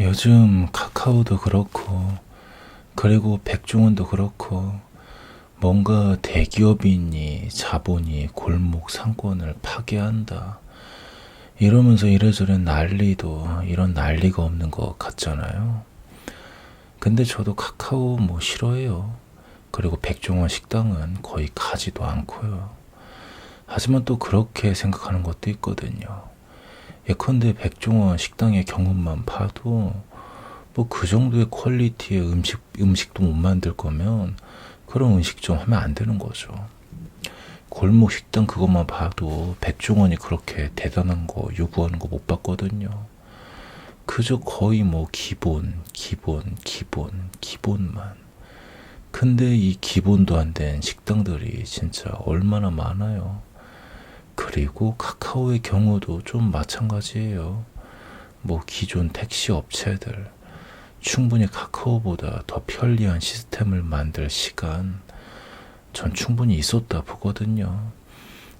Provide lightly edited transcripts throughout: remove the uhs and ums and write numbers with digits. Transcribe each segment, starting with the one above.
요즘 카카오도 그렇고, 그리고 백종원도 그렇고, 뭔가 대기업이니 자본이 골목 상권을 파괴한다. 이러면서 이래저래 난리도 이런 난리가 없는 것 같잖아요. 근데 저도 카카오 뭐 싫어해요. 그리고 백종원 식당은 거의 가지도 않고요. 하지만 또 그렇게 생각하는 것도 있거든요. 예컨대 백종원 식당의 경험만 봐도 뭐 그 정도의 퀄리티의 음식도 못 만들 거면 그런 음식 좀 하면 안 되는 거죠. 골목 식당 그것만 봐도 백종원이 그렇게 대단한 거 요구하는 거 못 봤거든요. 그저 거의 뭐 기본만. 근데 이 기본도 안 된 식당들이 진짜 얼마나 많아요. 그리고 카카오의 경우도 좀 마찬가지예요. 뭐 기존 택시 업체들 충분히 카카오보다 더 편리한 시스템을 만들 시간 전 충분히 있었다 보거든요.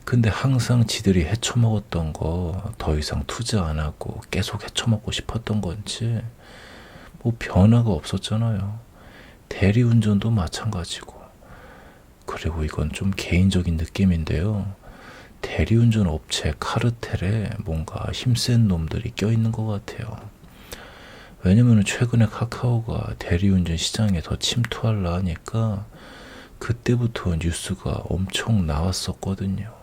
근데 항상 지들이 헤쳐먹었던 거 더 이상 투자 안 하고 계속 헤쳐먹고 싶었던 건지 뭐 변화가 없었잖아요. 대리운전도 마찬가지고. 그리고 이건 좀 개인적인 느낌인데요. 대리운전 업체 카르텔에 뭔가 힘센 놈들이 껴있는 것 같아요. 왜냐면 최근에 카카오가 대리운전 시장에 더 침투하려 하니까 그때부터 뉴스가 엄청 나왔었거든요.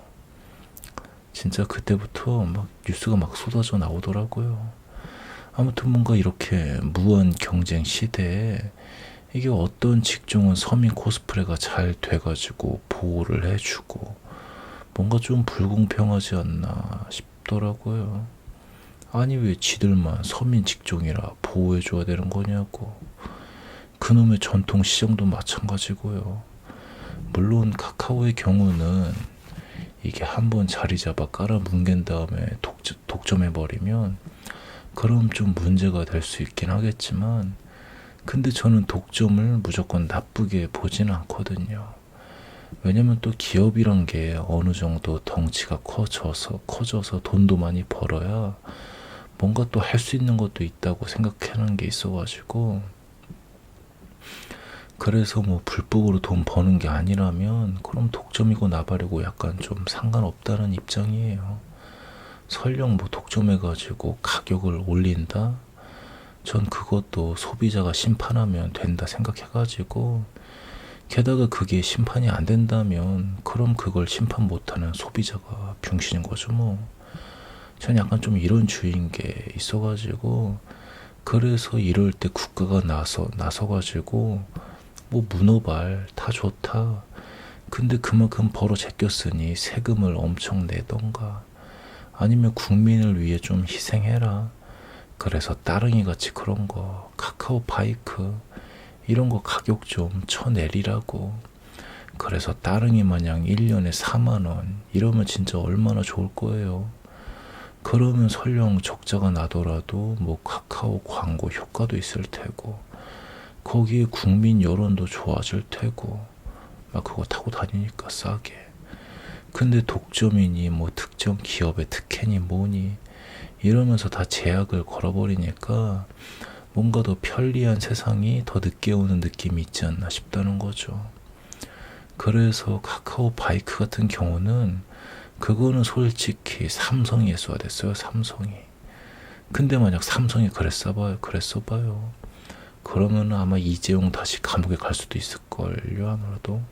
진짜 그때부터 막 뉴스가 막 쏟아져 나오더라고요. 아무튼 뭔가 이렇게 무한 경쟁 시대에 이게 어떤 직종은 서민 코스프레가 잘 돼가지고 보호를 해주고 뭔가 좀 불공평하지 않나 싶더라고요. 아니 왜 지들만 서민 직종이라 보호해줘야 되는 거냐고. 그놈의 전통 시장도 마찬가지고요. 물론 카카오의 경우는 이게 한번 자리 잡아 깔아뭉갠 다음에 독점해버리면 그럼 좀 문제가 될 수 있긴 하겠지만 근데 저는 독점을 무조건 나쁘게 보지는 않거든요. 왜냐면 또 기업이란 게 어느 정도 덩치가 커져서 돈도 많이 벌어야 뭔가 또 할 수 있는 것도 있다고 생각하는 게 있어가지고 그래서 뭐 불법으로 돈 버는 게 아니라면 그럼 독점이고 나발이고 약간 좀 상관없다는 입장이에요. 설령 뭐 독점해가지고 가격을 올린다? 전 그것도 소비자가 심판하면 된다 생각해가지고 게다가 그게 심판이 안 된다면 그럼 그걸 심판 못하는 소비자가 병신인 거죠 뭐. 전 약간 좀 이런 주의인 게 있어가지고 그래서 이럴 때 국가가 나서가지고 뭐 문어발 다 좋다. 근데 그만큼 벌어 제꼈으니 세금을 엄청 내던가 아니면 국민을 위해 좀 희생해라. 그래서 따릉이 같이 그런 거 카카오 바이크 이런 거 가격 좀 쳐내리라고. 그래서 따릉이 마냥 1년에 4만 원 이러면 진짜 얼마나 좋을 거예요. 그러면 설령 적자가 나더라도 뭐 카카오 광고 효과도 있을 테고 거기에 국민 여론도 좋아질 테고 막 그거 타고 다니니까 싸게. 근데 독점이니 뭐 특정 기업의 특혜니 뭐니 이러면서 다 제약을 걸어버리니까 뭔가 더 편리한 세상이 더 늦게 오는 느낌이 있지 않나 싶다는 거죠. 그래서 카카오 바이크 같은 경우는 그거는 솔직히 삼성이 했어야 됐어요. 삼성이. 근데 만약 삼성이 그랬어 봐요. 그러면 아마 이재용 다시 감옥에 갈 수도 있을걸요 아무래도.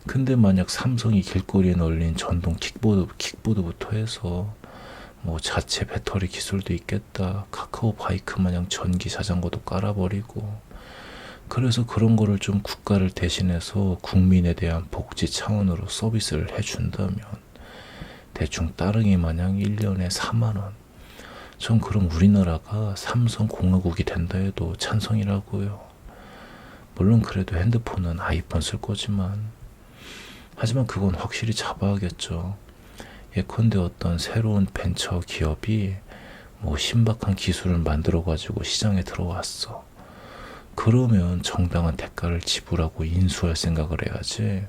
근데 만약 삼성이 길거리에 널린 전동 킥보드부터 해서 뭐 자체 배터리 기술도 있겠다. 카카오 바이크 마냥 전기 자전거도 깔아버리고 그래서 그런 거를 좀 국가를 대신해서 국민에 대한 복지 차원으로 서비스를 해준다면 대충 따릉이 마냥 1년에 4만 원. 전 그럼 우리나라가 삼성공화국이 된다 해도 찬성이라고요. 물론 그래도 핸드폰은 아이폰 쓸 거지만 하지만 그건 확실히 잡아야겠죠. 예컨대 어떤 새로운 벤처 기업이 뭐 신박한 기술을 만들어 가지고 시장에 들어왔어. 그러면 정당한 대가를 지불하고 인수할 생각을 해야지.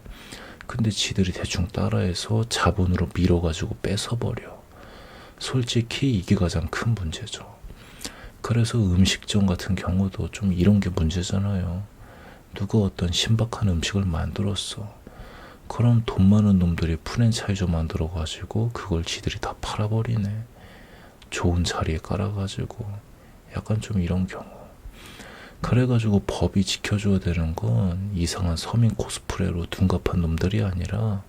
근데 지들이 대충 따라해서 자본으로 밀어가지고 뺏어버려. 솔직히 이게 가장 큰 문제죠. 그래서 음식점 같은 경우도 좀 이런 게 문제잖아요. 누가 어떤 신박한 음식을 만들었어. 그럼 돈 많은 놈들이 프랜차이즈 만들어가지고 그걸 지들이 다 팔아버리네. 좋은 자리에 깔아가지고. 약간 좀 이런 경우. 그래가지고 법이 지켜줘야 되는 건 이상한 서민 코스프레로 둔갑한 놈들이 아니라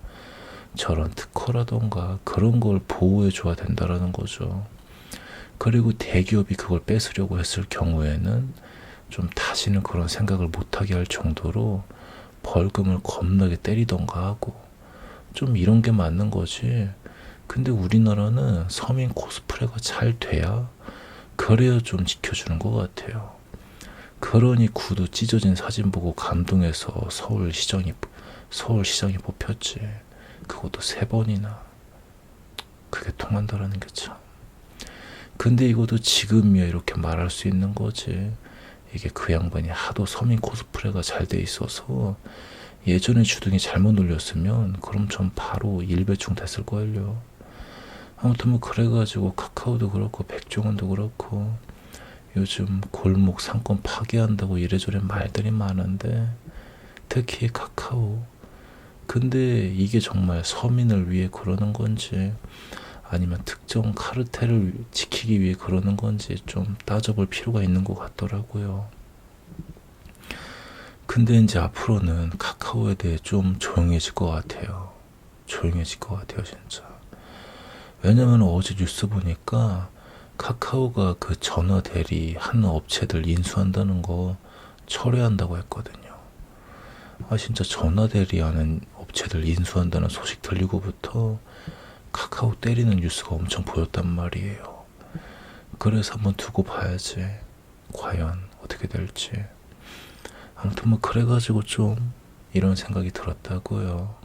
저런 특허라던가 그런 걸 보호해줘야 된다라는 거죠. 그리고 대기업이 그걸 뺏으려고 했을 경우에는 좀 다시는 그런 생각을 못하게 할 정도로 벌금을 겁나게 때리던가 하고 좀 이런 게 맞는 거지. 근데 우리나라는 서민 코스프레가 잘 돼야 그래야 좀 지켜주는 것 같아요. 그러니 구두 찢어진 사진 보고 감동해서 서울시장이 뽑혔지. 그것도 3번이나. 그게 통한다라는 게 참. 근데 이것도 지금이야 이렇게 말할 수 있는 거지. 이게 그 양반이 하도 서민 코스프레가 잘 돼 있어서 예전에 주둥이 잘못 눌렸으면 그럼 전 바로 일배충 됐을 거예요. 아무튼 뭐 그래가지고 카카오도 그렇고 백종원도 그렇고 요즘 골목 상권 파괴한다고 이래저래 말들이 많은데 특히 카카오. 근데 이게 정말 서민을 위해 그러는 건지 아니면 특정 카르텔을 지키기 위해 그러는 건지 좀 따져볼 필요가 있는 것 같더라고요. 근데 이제 앞으로는 카카오에 대해 좀 조용해질 것 같아요. 조용해질 것 같아요, 진짜. 왜냐면 어제 뉴스 보니까 카카오가 그 전화 대리 하는 업체들 인수한다는 거 철회한다고 했거든요. 아, 진짜 전화 대리하는 업체들 인수한다는 소식 들리고부터 카카오 때리는 뉴스가 엄청 보였단 말이에요. 그래서 한번 두고 봐야지. 과연 어떻게 될지. 아무튼 뭐 그래가지고 좀 이런 생각이 들었다고요.